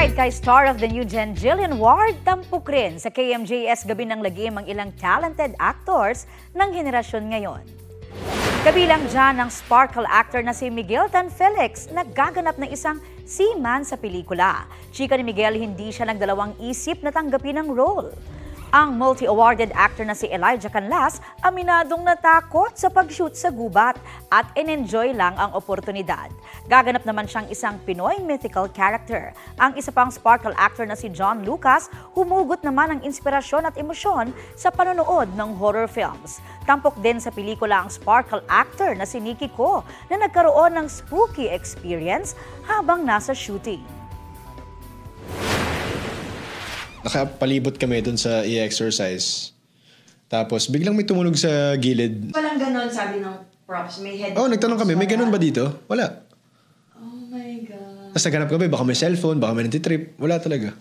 Alright, kay star of the new gen Jillian Ward, tampok rin sa KMJS Gabi ng Lagim ang ilang talented actors ng henerasyon ngayon. Kabilang dyan ang sparkle actor na si Miguel Tan Felix na gaganap ng isang seaman sa pelikula. Chika ni Miguel, hindi siya nagdalawang isip na tanggapin ang role. Ang multi-awarded actor na si Elijah Canlas, aminadong natakot sa pag-shoot sa gubat at in-enjoy lang ang oportunidad. Gaganap naman siyang isang Pinoy mythical character. Ang isa pang sparkle actor na si John Lucas, humugot naman ang inspirasyon at emosyon sa panonood ng horror films. Tampok din sa pelikula ang sparkle actor na si Nikki Ko na nagkaroon ng spooky experience habang nasa shooting. Nakapalibot kami dun sa i-exercise. Tapos biglang may tumunog sa gilid. Walang ganon, sabi ng props. May head. Nagtanong kami, may ganon ba dito? Wala. Oh my God. Tapos naghanap kami, baka may cellphone, baka may nantitrip. Wala talaga.